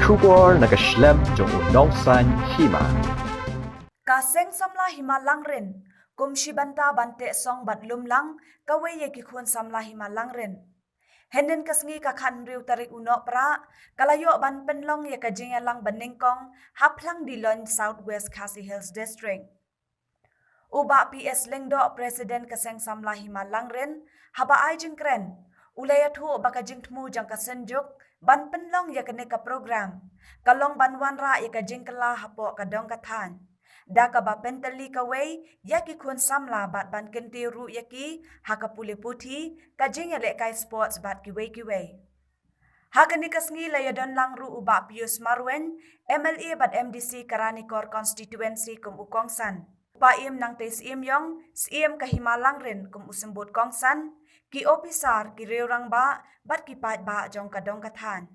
Kubor nakaslem jong unongsan hima. Kaseng samla hima langren, kumshi banta bante song bat lumlang, kawe ye kikhun samla hima langren. Henden kasngi kakhan riu tarik uno pra, kalayo ban penlong ye kajingya lang beningkong, haplang dilon Southwest Khasi Hills District. Uba PS Lengdo Presiden kaseng samla hima langren, haba ai jingkren, ulayathu baka jingtmu jang kasenjuk, ban penlong ye kaneka program, kalong banwan ra ye kajingkala hapo kadong kathan. Daka ba pentali kaway yaki kun samla bat ban kenti ru yaki hakapuli puthi kajing ya lekai sports bat kiway. Hakani kasngi layadon lang ru uba Pius Marwen MLA bat MDC Karanikor constituency kum ukongsan. Paim nang tes yong siem kahimalang rin kum usembut kongsan ki opisar ki reurang ba bat ki pat ba jong kadong kathan.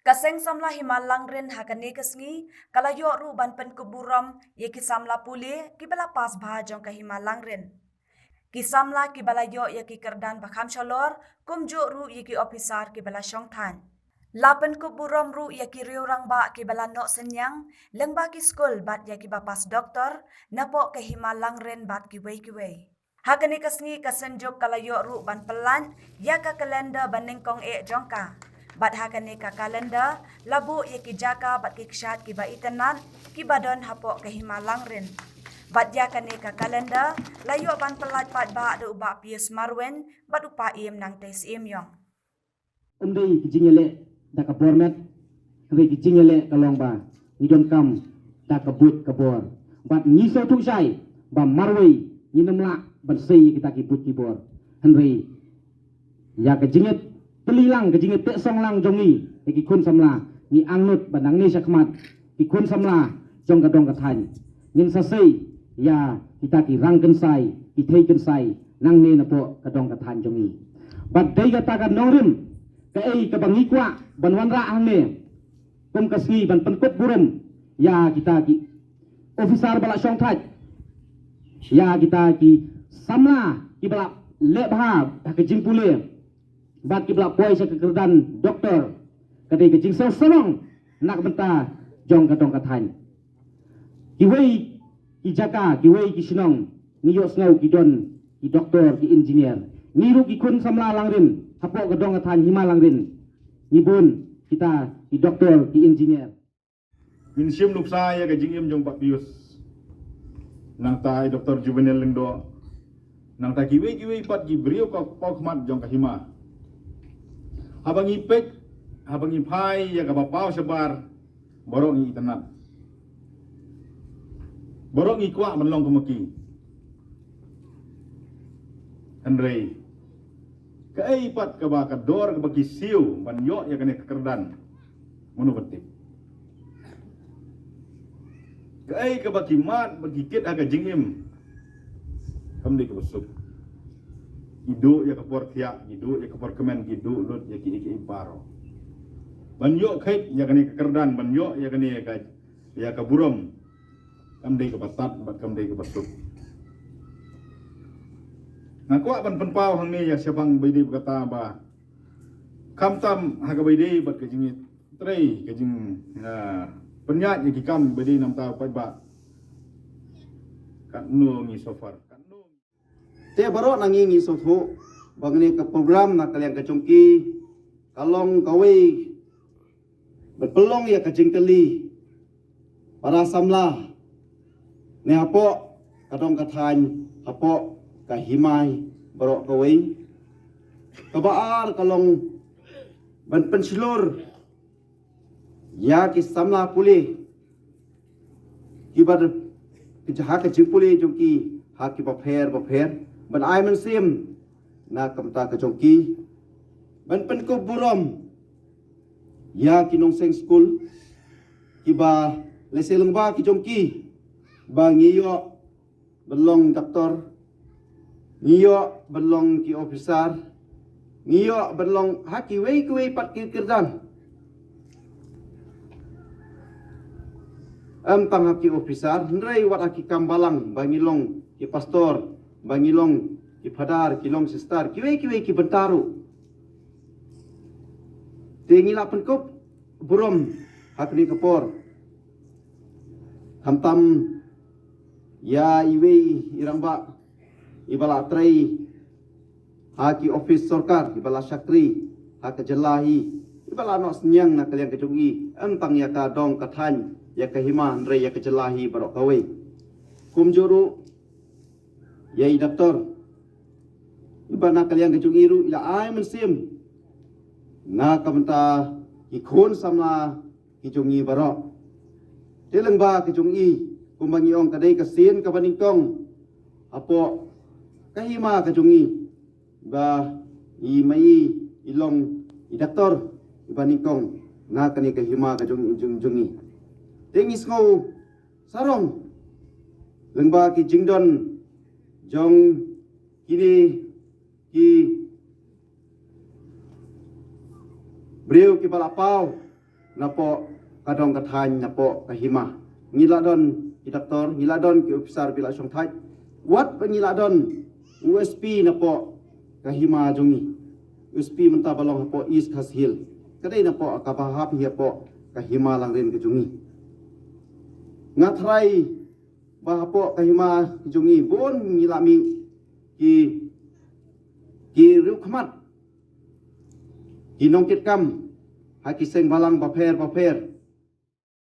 Kaseng samla himalang rin hakani kasngi kalayo ru ban pen kuburam ye kisamla puli kibala pas bha jong kahimalang rin. Kisamla kibalayo ye ki kerdan bakham shalor kumjo ru ye ki officer kibala shongthan. Lapen kuburam ru ye ki riurang ba kibala no senyang lengba ki school bat ye ki bapas doktor napo kahimalang rin bat kiway. Hakani kasngi kasenjuk kalayo ru ban pelan ya ka kalenda baningkong jongka. Bat hakani ka kalenda labu ye ki jaka bat ki kshat ki ba itanan ki badon hapo kahimalang rin. Bat yakani ka kalenda layo ban pelat pat ba do ba Pius Marwen bat upa im nang tes im yong. Umdai kijingele da ka format kwe kijingele kalong ba idon kam da ka but ka bor bat ngiso tu sai ba marwei ni namla ban sei kita ki but ki bor henry ya ka jinget pelilang kejinget tek song lang jongi ki kun samla ni angnut banang ni sakmat ki kun samla jong kadong kathan nin sasei ya kita ki rangken sai ki theiken sai nang ne napo kadong kathan jongi bat dei kata ka nongrim ka ei ka bangi kwa banwan ra ang ne kum kasngi ban penkut burum ya kita ki officer bala song thaj ya kita ki samla ki bala lebha ka jimpule bat ki blak boy sa kekerdan doktor kadai kecing selong nak benta jong kadong kathan kiwei ki jaka kiwei ki sinong niyo snau ki don ki doktor ki engineer niru ki kun samla langrin hapo kadong kathan hima langrin nibun kita ki doktor ki engineer minsium luksa ya kajing im jong Pak Pius nang tai doktor juvenil lengdo nang ta kiwei pat ki brio ka pokmat jong kahima habang ipek, habang ipay, ya kabapaw sabar, borong itenat. Borong ikwa manlong kumaki. Henry, kaipat kabakador kabaki siu, banyo ya kane kekerdan, monobetik. Kai kabaki mat, bagikit aga jingim, kamdi kabusuk. Hidu ya kapor tiak, hidu ya kapor kemen, hidu lut ya ki imparo. Banyo kait ya kani kekerdan, banyo ya kani ya kaburum. Kamdei kebatat, bat kamdei kebasuk. Ngakwa ban penpau hang ni ya siapang baidi berkata ba. Kamtam haga baidi bat kejingit. Trei kejing penyat ya kikam baidi nam tau pai ba. Kat nu ngi sofar. Te baro nangingi sotho bangni ka program na kaliang kacungki kalong kawai berpelong ya kajingkeli para samla ne hapo kadong kathan hapo kahimai baro kawai kabaar kalong ban pensilur ya ki samla puli kibar kijaha kajingpuli jongki haki bapher ban ai man sim na kamta ka jongki ban pen ko burom ya kinong seng school kiba leseleng ba ki jongki ba ngiyo belong doktor ngiyo belong ki officer ngiyo belong haki wei pat ki kirdan pang haki officer ndrei wat haki kambalang bangilong ki pastor bangilong ki padar kilong sister kiwe ki bentaru tengi lapan kop burom hak ni kapor hamtam ya iwe irang ba ibala trai haki office sarkar ibala syakri hak jelahi ibala no senyang na kalian kejungi entang ya ka dong kathan ya ka himan re ya ka jelahi barok kawe kumjuru ya doktor ibana kalian kejungi ru ila ai mensim na kamta ikon samla kijungi barok teleng ba kijungi kumbangi ong kadai kasin kabaningtong apo kahima kajungi ba i mai ilong i doktor ibaningkong na kani kahima kajungi jungi tengis ngo sarong lengba ki jingdon jong kini ki breu ki balapau napo kadong kathan napo kahima ngiladon ki doktor ngiladon ki officer bila song thai wat pengiladon USP napo kahima jungi USP menta balong hapo East Khas Hill kadai napo akabahap hi hapo kahima langrin ke jungi ngatrai bahapo kahima ke jungi bon ngilami ki rukmat ki nongkit kam haki seng balang baper